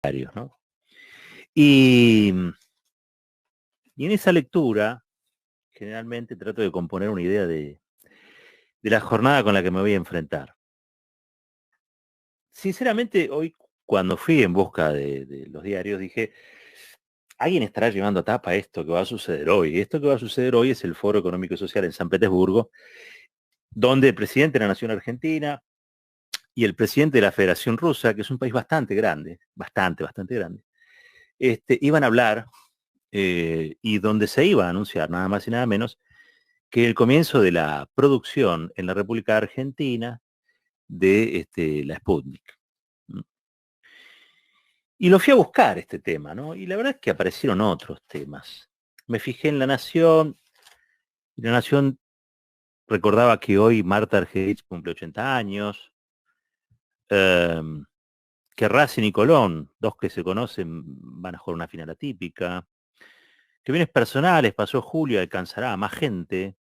diarios, ¿no? Y en esa lectura, generalmente trato de componer una idea de la jornada con la que me voy a enfrentar. Sinceramente, hoy, cuando fui en busca de los diarios, dije, alguien estará llevando a tapa esto que va a suceder hoy. Esto que va a suceder hoy es el Foro Económico y Social en San Petersburgo, donde el presidente de la Nación Argentina y el presidente de la Federación Rusa, que es un país bastante grande, bastante grande, iban a hablar y donde se iba a anunciar nada más y nada menos que el comienzo de la producción en la República Argentina de la Sputnik. Y lo fui a buscar este tema, ¿no? Y la verdad es que aparecieron otros temas. Me fijé en La Nación, y La Nación recordaba que hoy Marta Argerich cumple 80 años, eh, que Racing y Colón, dos que se conocen, van a jugar una final atípica, que bienes personales, pasó julio, alcanzará a más gente,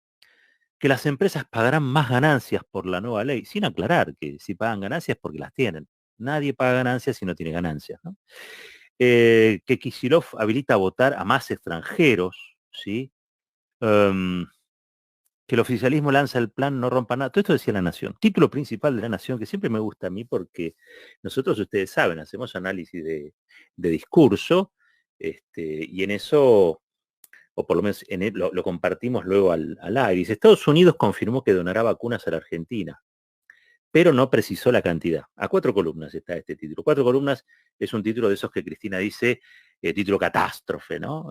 que las empresas pagarán más ganancias por la nueva ley, sin aclarar que si pagan ganancias porque las tienen. Nadie paga ganancias si no tiene ganancias, ¿no? Que Kicillof habilita a votar a más extranjeros, ¿sí? Um, que el oficialismo lanza el plan No Rompa Nada. Todo esto decía La Nación. Título principal de La Nación, que siempre me gusta a mí porque nosotros, ustedes saben, hacemos análisis de discurso, y en eso, o por lo menos lo compartimos luego al aire. Dice, Estados Unidos confirmó que donará vacunas a la Argentina, pero no precisó la cantidad. A 4 columnas está este título. 4 columnas es un título de esos que Cristina dice, título catástrofe, ¿no?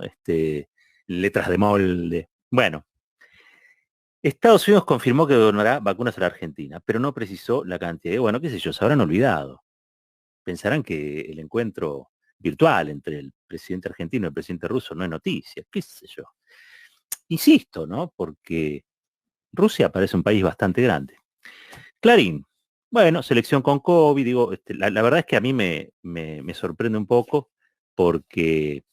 Letras de molde. Bueno, Estados Unidos confirmó que donará vacunas a la Argentina, pero no precisó la cantidad. Y bueno, qué sé yo, se habrán olvidado. Pensarán que el encuentro virtual entre el presidente argentino y el presidente ruso no es noticia, qué sé yo. Insisto, ¿no? Porque Rusia parece un país bastante grande. Clarín, bueno, selección con COVID, digo, la verdad es que a mí me sorprende un poco porque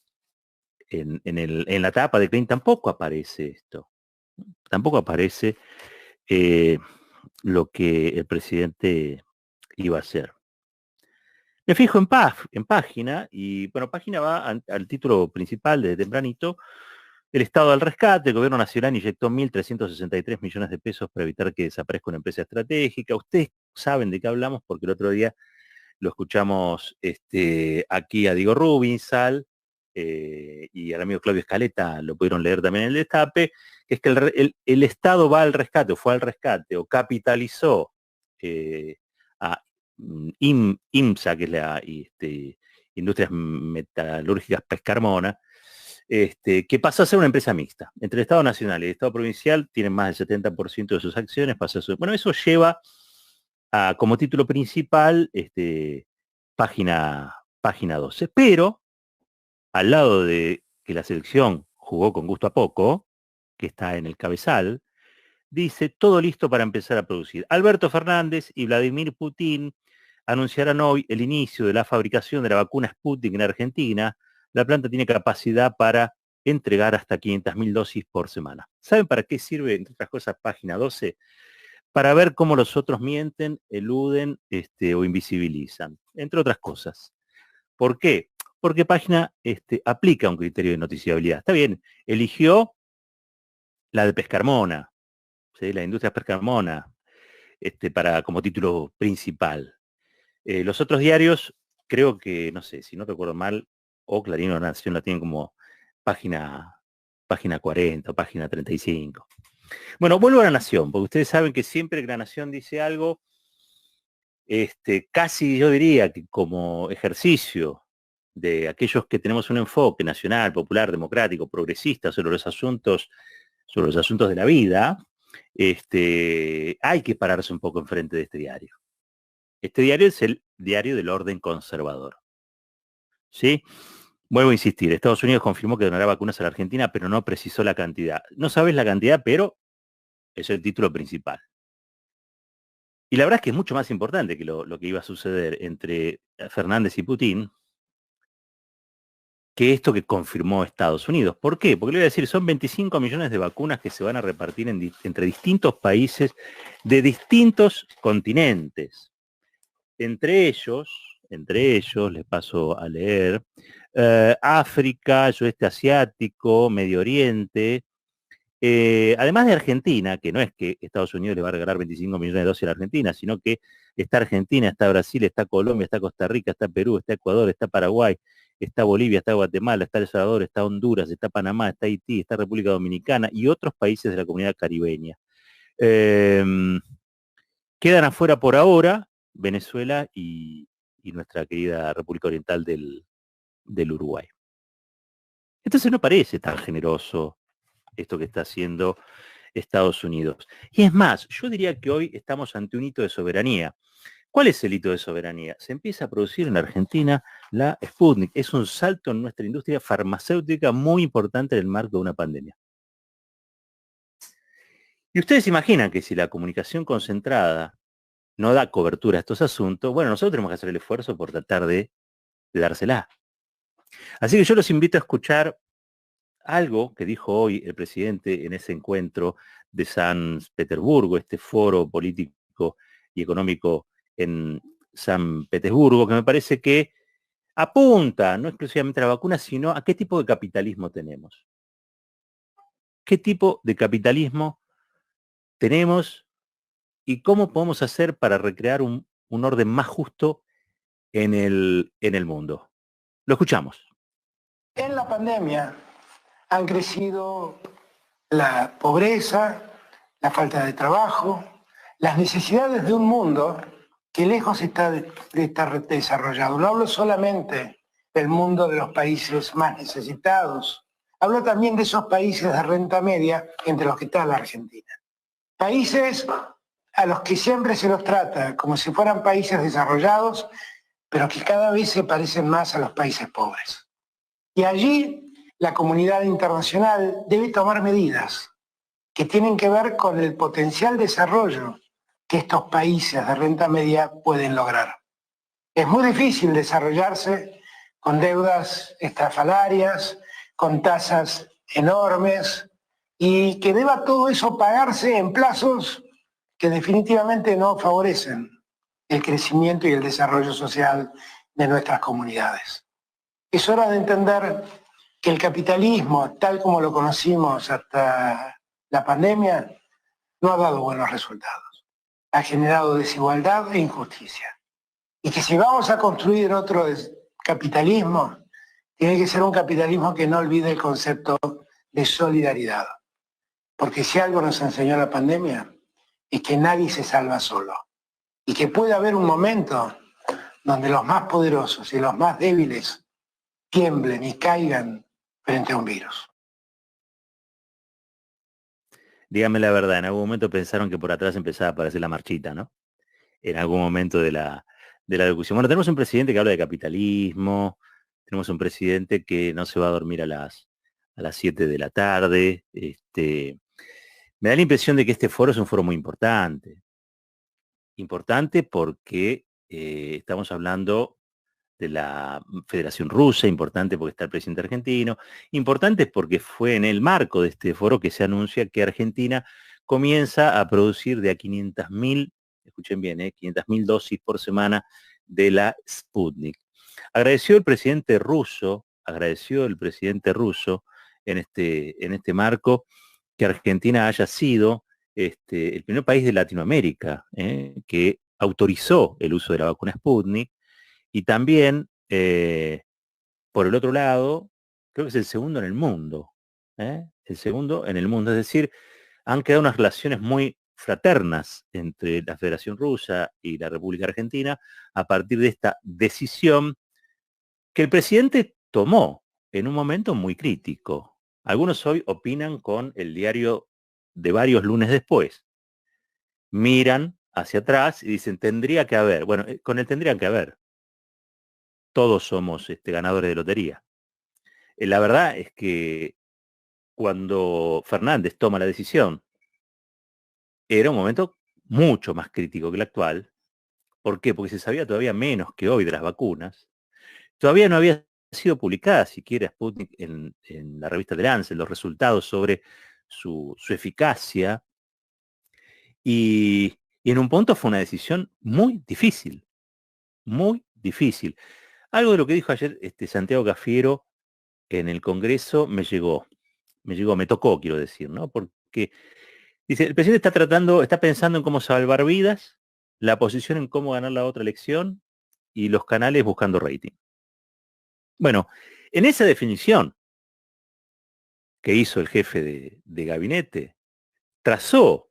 en la tapa de Clarín tampoco aparece esto, tampoco aparece eh, lo que el presidente iba a hacer. Me fijo en página, y bueno, página va al título principal de tempranito. El Estado del Rescate, el Gobierno Nacional inyectó 1.363 millones de pesos para evitar que desaparezca una empresa estratégica. Ustedes saben de qué hablamos porque el otro día lo escuchamos aquí a Diego Rubinsal, y al amigo Claudio Escaleta lo pudieron leer también en el Destape, que es que el Estado va al rescate, o fue al rescate, o capitalizó a IMSA, que es la Industrias Metalúrgicas Pescarmona, que pasó a ser una empresa mixta. Entre el Estado Nacional y el Estado Provincial tienen más del 70% de sus acciones. Bueno, eso lleva como título principal página 12. Pero al lado de que la selección jugó con gusto a poco, que está en el cabezal, dice todo listo para empezar a producir. Alberto Fernández y Vladimir Putin anunciarán hoy el inicio de la fabricación de la vacuna Sputnik en Argentina. La planta tiene capacidad para entregar hasta 500.000 dosis por semana. ¿Saben para qué sirve, entre otras cosas, página 12? Para ver cómo los otros mienten, eluden o invisibilizan, entre otras cosas. ¿Por qué? Porque página aplica un criterio de noticiabilidad. Está bien, eligió la de Pescarmona, ¿sí? La industria Pescarmona, como título principal. Los otros diarios, creo que, no sé, si no recuerdo mal, o Clarín o Nación la tienen como página 40 o página 35. Bueno, vuelvo a La Nación, porque ustedes saben que siempre que La Nación dice algo, casi yo diría que como ejercicio de aquellos que tenemos un enfoque nacional, popular, democrático, progresista sobre los asuntos de la vida, hay que pararse un poco enfrente de este diario. Este diario es el diario del orden conservador. ¿Sí? Vuelvo a insistir, Estados Unidos confirmó que donará vacunas a la Argentina, pero no precisó la cantidad. No sabes la cantidad, pero es el título principal. Y la verdad es que es mucho más importante que lo que iba a suceder entre Fernández y Putin, que esto que confirmó Estados Unidos. ¿Por qué? Porque le voy a decir, son 25 millones de vacunas que se van a repartir entre distintos países de distintos continentes. Entre ellos, entre ellos, les paso a leer, África, el sudeste asiático, Medio Oriente, además de Argentina, que no es que Estados Unidos le va a regalar 25 millones de dosis a la Argentina, sino que está Argentina, está Brasil, está Colombia, está Costa Rica, está Perú, está Ecuador, está Paraguay, está Bolivia, está Guatemala, está El Salvador, está Honduras, está Panamá, está Haití, está República Dominicana y otros países de la comunidad caribeña. Quedan afuera por ahora Venezuela y nuestra querida República Oriental del Uruguay. Entonces no parece tan generoso esto que está haciendo Estados Unidos. Y es más, yo diría que hoy estamos ante un hito de soberanía. ¿Cuál es el hito de soberanía? Se empieza a producir en Argentina la Sputnik. Es un salto en nuestra industria farmacéutica muy importante en el marco de una pandemia. Y ustedes imaginan que si la comunicación concentrada no da cobertura a estos asuntos, bueno, nosotros tenemos que hacer el esfuerzo por tratar de dársela. Así que yo los invito a escuchar algo que dijo hoy el presidente en ese encuentro de San Petersburgo, este foro político y económico en San Petersburgo, que me parece que apunta no exclusivamente a la vacuna, sino a qué tipo de capitalismo tenemos. ¿Qué tipo de capitalismo tenemos y cómo podemos hacer para recrear un orden más justo en el mundo? Lo escuchamos. En la pandemia han crecido la pobreza, la falta de trabajo, las necesidades de un mundo que lejos está de estar desarrollado. No hablo solamente del mundo de los países más necesitados, hablo también de esos países de renta media, entre los que está la Argentina. Países a los que siempre se los trata como si fueran países desarrollados, pero que cada vez se parecen más a los países pobres. Y allí la comunidad internacional debe tomar medidas que tienen que ver con el potencial desarrollo que estos países de renta media pueden lograr. Es muy difícil desarrollarse con deudas estrafalarias, con tasas enormes, y que deba todo eso pagarse en plazos que definitivamente no favorecen el crecimiento y el desarrollo social de nuestras comunidades. Es hora de entender que el capitalismo, tal como lo conocimos hasta la pandemia, no ha dado buenos resultados. Ha generado desigualdad e injusticia. Y que si vamos a construir otro capitalismo, tiene que ser un capitalismo que no olvide el concepto de solidaridad. Porque si algo nos enseñó la pandemia, es que nadie se salva solo. Y que puede haber un momento donde los más poderosos y los más débiles tiemblen y caigan frente a un virus. Dígame la verdad, en algún momento pensaron que por atrás empezaba a aparecer la marchita, ¿no? En algún momento de la discusión. Bueno, tenemos un presidente que habla de capitalismo, tenemos un presidente que no se va a dormir a las 7 de la tarde. Me da la impresión de que este foro es un foro muy importante. Importante porque estamos hablando de la Federación Rusa, importante porque está el presidente argentino, importante porque fue en el marco de este foro que se anuncia que Argentina comienza a producir de a 500.000, escuchen bien, 500.000 dosis por semana de la Sputnik. Agradeció el presidente ruso en este marco que Argentina haya sido el primer país de Latinoamérica que autorizó el uso de la vacuna Sputnik. Y también, por el otro lado, creo que es el segundo en el mundo. El segundo en el mundo. Es decir, han quedado unas relaciones muy fraternas entre la Federación Rusa y la República Argentina a partir de esta decisión que el presidente tomó en un momento muy crítico. Algunos hoy opinan con el diario de varios lunes después. Miran hacia atrás y dicen, tendría que haber. Bueno, con el tendrían que haber. Todos somos ganadores de lotería. La verdad es que cuando Fernández toma la decisión, era un momento mucho más crítico que el actual. ¿Por qué? Porque se sabía todavía menos que hoy de las vacunas. Todavía no había sido publicada siquiera Sputnik en la revista de Lancet, los resultados sobre su eficacia. Y en un punto fue una decisión muy difícil. Muy difícil. Algo de lo que dijo ayer Santiago Cafiero en el Congreso me tocó, quiero decir, ¿no? Porque dice, el presidente está pensando en cómo salvar vidas, la posición en cómo ganar la otra elección y los canales buscando rating. Bueno, en esa definición que hizo el jefe de gabinete, trazó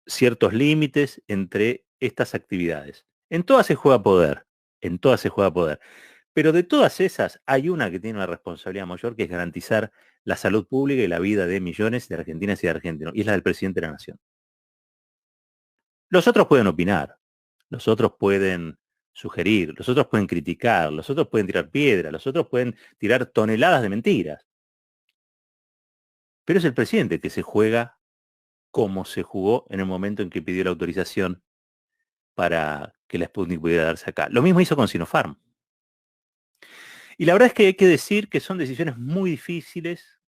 ciertos límites entre estas actividades. En todas se juega poder, en todas se juega poder. Pero de todas esas, hay una que tiene una responsabilidad mayor, que es garantizar la salud pública y la vida de millones de argentinas y de argentinos, y es la del presidente de la Nación. Los otros pueden opinar, los otros pueden sugerir, los otros pueden criticar, los otros pueden tirar piedra, los otros pueden tirar toneladas de mentiras. Pero es el presidente que se juega como se jugó en el momento en que pidió la autorización para que la Sputnik pudiera darse acá. Lo mismo hizo con Sinopharm. Y la verdad es que hay que decir que son decisiones muy difíciles,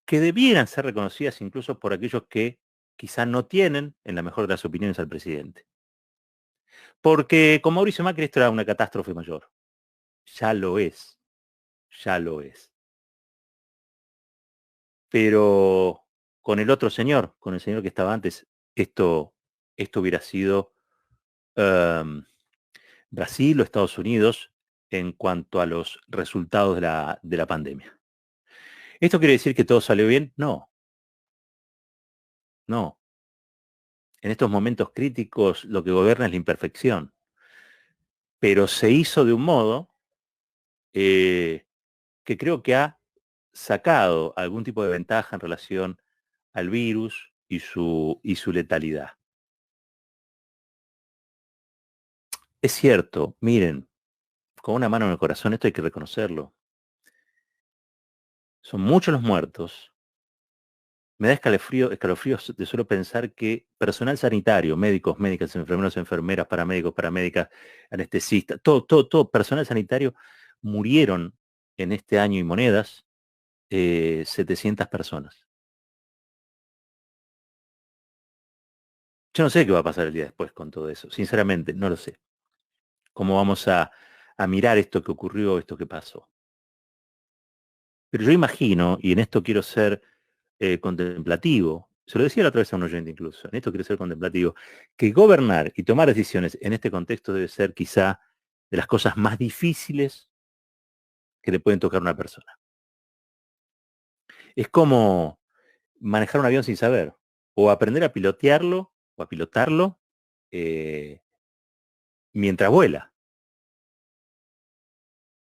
que debieran ser reconocidas incluso por aquellos que quizá no tienen, en la mejor de las opiniones, al presidente. Porque con Mauricio Macri esto era una catástrofe mayor. Ya lo es. Ya lo es. Pero con el otro señor, con el señor que estaba antes, esto hubiera sido Brasil o Estados Unidos en cuanto a los resultados de la pandemia. ¿Esto quiere decir que todo salió bien? No, no. En estos momentos críticos lo que gobierna es la imperfección. Pero se hizo de un modo que creo que ha sacado algún tipo de ventaja en relación al virus y su letalidad. Es cierto, miren, con una mano en el corazón, esto hay que reconocerlo. Son muchos los muertos. Me da escalofríos de solo pensar que personal sanitario, médicos, médicas, enfermeros, enfermeras, paramédicos, paramédicas, anestesistas, todo personal sanitario murieron en este año y monedas 700 personas. Yo no sé qué va a pasar el día después con todo eso, sinceramente, no lo sé. ¿Cómo vamos a mirar esto que ocurrió, esto que pasó? Pero yo imagino, y en esto quiero ser contemplativo, se lo decía la otra vez a un oyente incluso, en esto quiero ser contemplativo, que gobernar y tomar decisiones en este contexto debe ser quizá de las cosas más difíciles que le pueden tocar a una persona. Es como manejar un avión sin saber, o aprender a pilotearlo, o a pilotarlo eh, mientras vuela,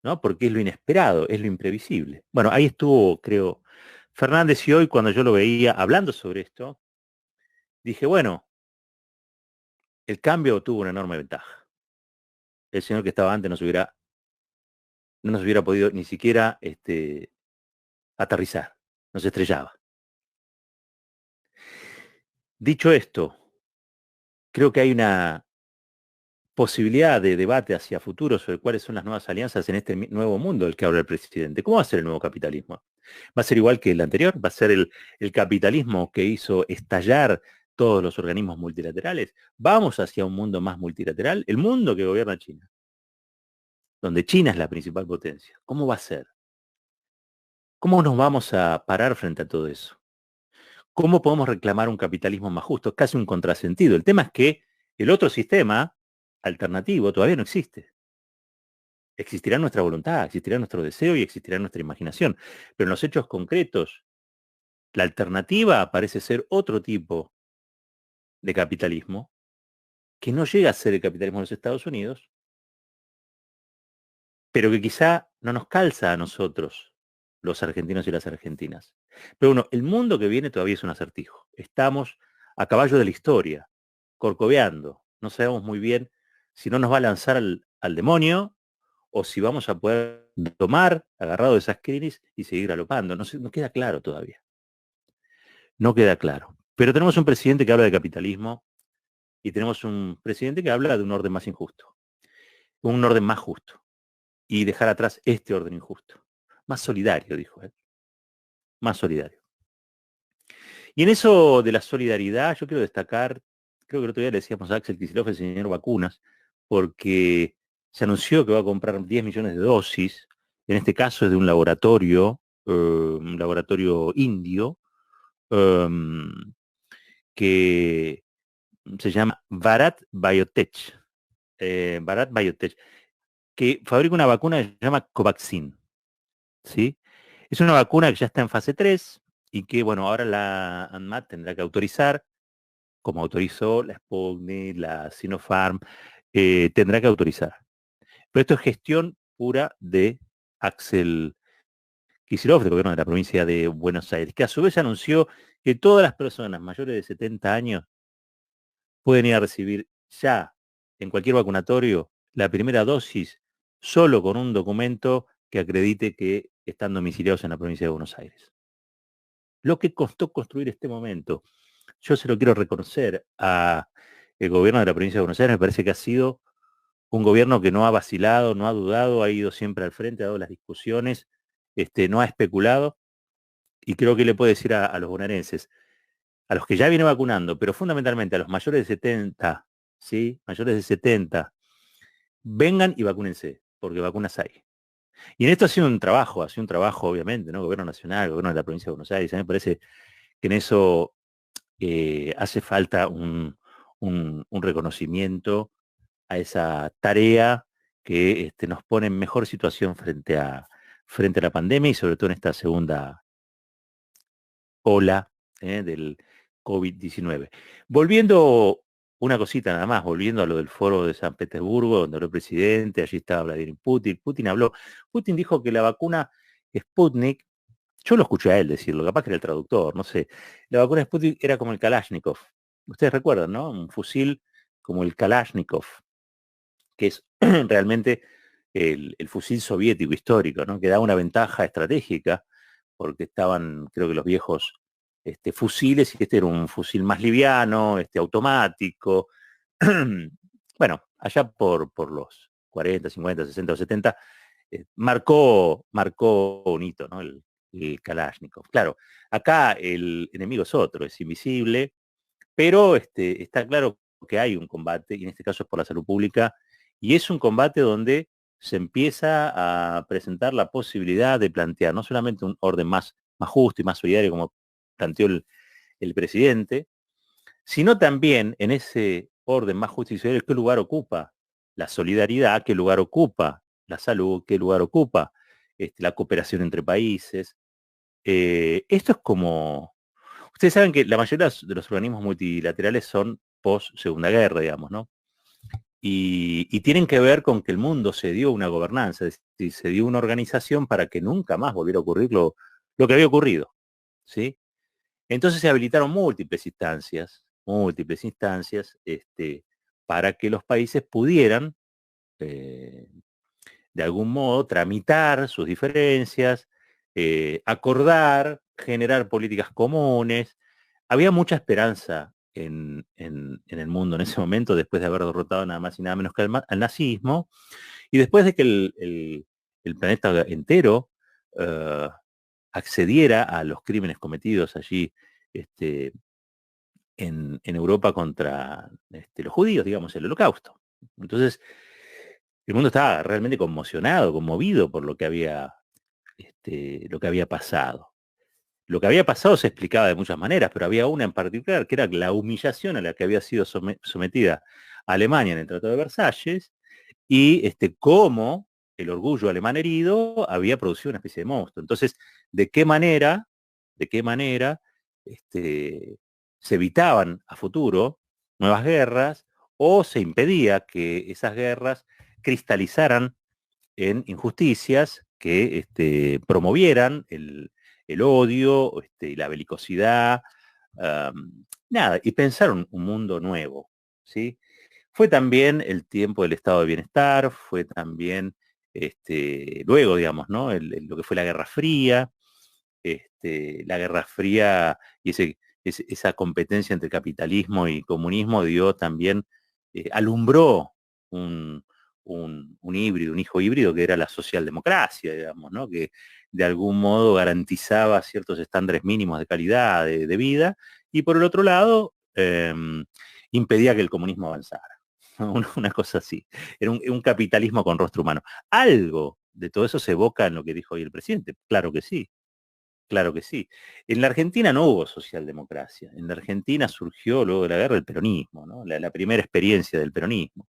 ¿no? Porque es lo inesperado, es lo imprevisible. Bueno, ahí estuvo, creo, Fernández, y hoy cuando yo lo veía hablando sobre esto, dije, bueno, el cambio tuvo una enorme ventaja. El señor que estaba antes no nos hubiera podido ni siquiera aterrizar, nos estrellaba. Dicho esto, creo que hay una posibilidad de debate hacia futuro sobre cuáles son las nuevas alianzas en este nuevo mundo del que habla el presidente. ¿Cómo va a ser el nuevo capitalismo? ¿Va a ser igual que el anterior? ¿Va a ser el capitalismo que hizo estallar todos los organismos multilaterales? ¿Vamos hacia un mundo más multilateral? El mundo que gobierna China, donde China es la principal potencia. ¿Cómo va a ser? ¿Cómo nos vamos a parar frente a todo eso? ¿Cómo podemos reclamar un capitalismo más justo? Es casi un contrasentido. El tema es que el otro sistema alternativo todavía no existe. Existirá nuestra voluntad, existirá nuestro deseo y existirá nuestra imaginación. Pero en los hechos concretos, la alternativa parece ser otro tipo de capitalismo que no llega a ser el capitalismo de los Estados Unidos, pero que quizá no nos calza a nosotros, los argentinos y las argentinas. Pero bueno, el mundo que viene todavía es un acertijo. Estamos a caballo de la historia, corcoveando. No sabemos muy bien si no nos va a lanzar al demonio o si vamos a poder tomar agarrado de esas crisis y seguir galopando. No queda claro todavía. No queda claro. Pero tenemos un presidente que habla de capitalismo y tenemos un presidente que habla de un orden más injusto, un orden más justo y dejar atrás este orden injusto. Más solidario, dijo él. Más solidario. Y en eso de la solidaridad, yo quiero destacar creo que el otro día le decíamos a Axel Kicillof, el señor vacunas, porque se anunció que va a comprar 10 millones de dosis, en este caso es de un laboratorio indio, que se llama Bharat Biotech, que fabrica una vacuna que se llama Covaxin, ¿sí? Es una vacuna que ya está en fase 3 y que, bueno, ahora la ANMAT tendrá que autorizar, como autorizó la Sputnik, la Sinopharm, tendrá que autorizar. Pero esto es gestión pura de Axel Kicillof, del gobierno de la provincia de Buenos Aires, que a su vez anunció que todas las personas mayores de 70 años pueden ir a recibir ya en cualquier vacunatorio la primera dosis solo con un documento que acredite que están domiciliados en la provincia de Buenos Aires. Lo que costó construir este momento, yo se lo quiero reconocer a el gobierno de la provincia de Buenos Aires, me parece que ha sido un gobierno que no ha vacilado, no ha dudado, ha ido siempre al frente, ha dado las discusiones, no ha especulado, y creo que le puede decir a los bonaerenses, a los que ya viene vacunando, pero fundamentalmente a los mayores de 70, ¿sí? Mayores de 70, vengan y vacúnense, porque vacunas hay. Y en esto ha sido un trabajo obviamente, ¿no? Gobierno nacional, gobierno de la provincia de Buenos Aires, a mí me parece que en eso hace falta un reconocimiento a esa tarea que nos pone en mejor situación frente a la pandemia y sobre todo en esta segunda ola del COVID-19. Volviendo una cosita nada más, volviendo a lo del foro de San Petersburgo, donde habló el presidente, allí estaba Vladimir Putin. Putin dijo que la vacuna Sputnik, yo lo escuché a él decirlo, capaz que era el traductor, no sé, la vacuna Sputnik era como el Kalashnikov. Ustedes recuerdan, ¿no? Un fusil como el Kalashnikov, que es realmente el fusil soviético histórico, ¿no? Que da una ventaja estratégica, porque estaban, creo que los viejos fusiles, y este era un fusil más liviano, automático. Bueno, allá por los 40, 50, 60 o 70, marcó un hito, ¿no? El Kalashnikov. Claro, acá el enemigo es otro, es invisible, pero está claro que hay un combate, y en este caso es por la salud pública, y es un combate donde se empieza a presentar la posibilidad de plantear no solamente un orden más justo y más solidario, como planteó el presidente, sino también en ese orden más justo y solidario, qué lugar ocupa la solidaridad, qué lugar ocupa la salud, qué lugar ocupa la cooperación entre países. Esto es como ustedes saben que la mayoría de los organismos multilaterales son post Segunda Guerra, digamos, ¿no? Y tienen que ver con que el mundo se dio una gobernanza, es decir, se dio una organización para que nunca más volviera a ocurrir lo que había ocurrido, ¿sí? Entonces se habilitaron múltiples instancias, para que los países pudieran, eh, de algún modo, tramitar sus diferencias, acordar, generar políticas comunes. Había mucha esperanza en el mundo en ese momento, después de haber derrotado nada más y nada menos que al nazismo, y después de que el planeta entero eh, accediera a los crímenes cometidos allí en Europa contra los judíos, digamos, el holocausto. Entonces, el mundo estaba realmente conmocionado, conmovido por lo que había pasado. Lo que había pasado se explicaba de muchas maneras, pero había una en particular, que era la humillación a la que había sido sometida Alemania en el Tratado de Versalles, y cómo el orgullo alemán herido había producido una especie de monstruo. Entonces, ¿de qué manera se evitaban a futuro nuevas guerras o se impedía que esas guerras cristalizaran en injusticias que promovieran el odio, y la belicosidad, nada, y pensaron un mundo nuevo, ¿sí? Fue también el tiempo del estado de bienestar, fue también, luego, digamos, ¿no? Lo que fue la Guerra Fría y esa competencia entre capitalismo y comunismo dio también, alumbró un híbrido, un hijo híbrido que era la socialdemocracia, digamos, ¿no? Que de algún modo garantizaba ciertos estándares mínimos de calidad de vida, y por el otro lado, impedía que el comunismo avanzara. Una cosa así. Era un capitalismo con rostro humano. Algo de todo eso se evoca en lo que dijo hoy el presidente. Claro que sí. Claro que sí. En la Argentina no hubo socialdemocracia. En la Argentina surgió luego de la guerra el peronismo, ¿no? La primera experiencia del peronismo.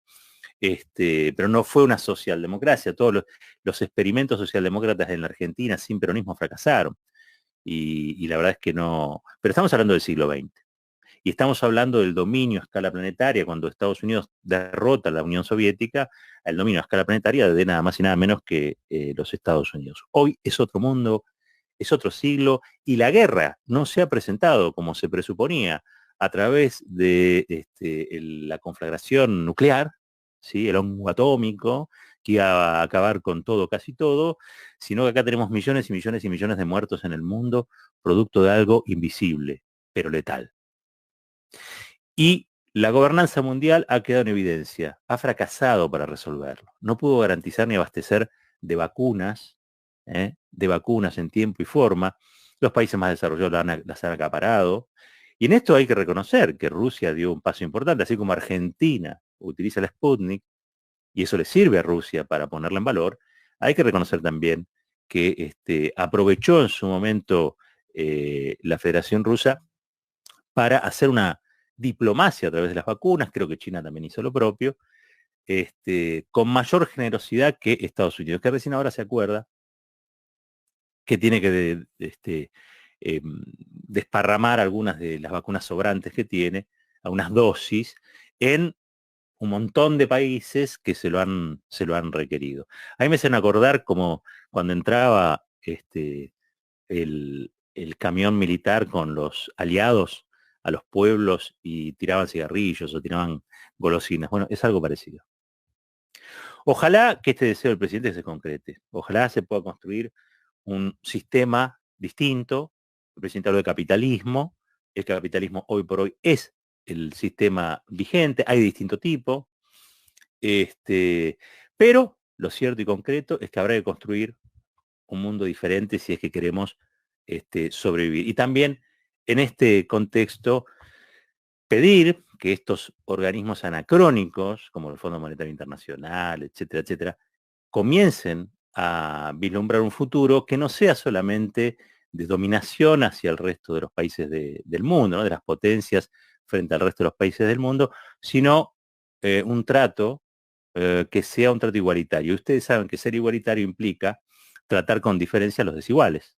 Pero no fue una socialdemocracia. Todos los experimentos socialdemócratas en la Argentina sin peronismo fracasaron. Y la verdad es que no. Pero estamos hablando del siglo XX. Y estamos hablando del dominio a escala planetaria, cuando Estados Unidos derrota a la Unión Soviética, el dominio a escala planetaria de nada más y nada menos que los Estados Unidos. Hoy es otro mundo, es otro siglo, y la guerra no se ha presentado como se presuponía a través de la conflagración nuclear, ¿sí? El hongo atómico, que iba a acabar con todo, casi todo, sino que acá tenemos millones y millones y millones de muertos en el mundo, producto de algo invisible, pero letal. Y la gobernanza mundial ha quedado en evidencia, ha fracasado para resolverlo. No pudo garantizar ni abastecer de vacunas en tiempo y forma. Los países más desarrollados las han acaparado. Y en esto hay que reconocer que Rusia dio un paso importante, así como Argentina utiliza la Sputnik, y eso le sirve a Rusia para ponerla en valor. Hay que reconocer también que aprovechó en su momento la Federación Rusa para hacer una diplomacia a través de las vacunas. Creo que China también hizo lo propio, con mayor generosidad que Estados Unidos, que recién ahora se acuerda que tiene que desparramar algunas de las vacunas sobrantes que tiene, algunas dosis, en un montón de países que se lo han requerido. A mí me hacen acordar como cuando entraba el camión militar con los aliados a los pueblos y tiraban cigarrillos o tiraban golosinas. Bueno, es algo parecido. Ojalá que este deseo del presidente se concrete. Ojalá se pueda construir un sistema distinto. El presidente habló de capitalismo. El capitalismo hoy por hoy es el sistema vigente. Hay de distinto tipo. Pero lo cierto y concreto es que habrá que construir un mundo diferente si es que queremos sobrevivir. Y también en este contexto pedir que estos organismos anacrónicos, como el Fondo Monetario Internacional, etcétera, etcétera, comiencen a vislumbrar un futuro que no sea solamente de dominación hacia el resto de los países del mundo, ¿no? De las potencias frente al resto de los países del mundo, sino un trato que sea un trato igualitario. Ustedes saben que ser igualitario implica tratar con diferencia a los desiguales,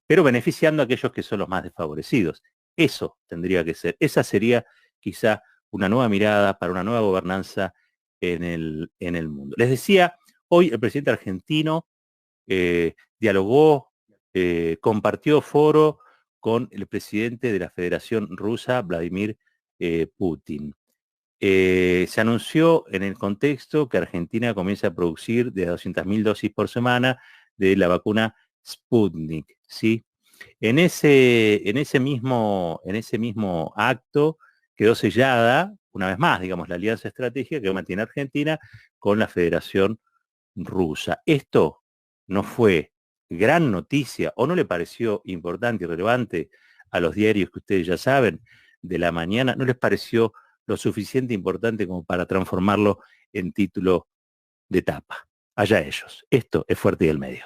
pero beneficiando a aquellos que son los más desfavorecidos. Eso tendría que ser, esa sería quizá una nueva mirada para una nueva gobernanza en el mundo. Les decía, hoy el presidente argentino dialogó, compartió foro con el presidente de la Federación Rusa, Vladimir Putin. Se anunció en el contexto que Argentina comienza a producir de 200.000 dosis por semana de la vacuna Sputnik, ¿sí? En ese mismo acto quedó sellada, una vez más, digamos, la alianza estratégica que mantiene Argentina con la Federación Rusa. Esto no fue gran noticia o no le pareció importante y relevante a los diarios que ustedes ya saben de la mañana, no les pareció lo suficiente importante como para transformarlo en título de tapa. Allá ellos. Esto es Fuerte y el Medio.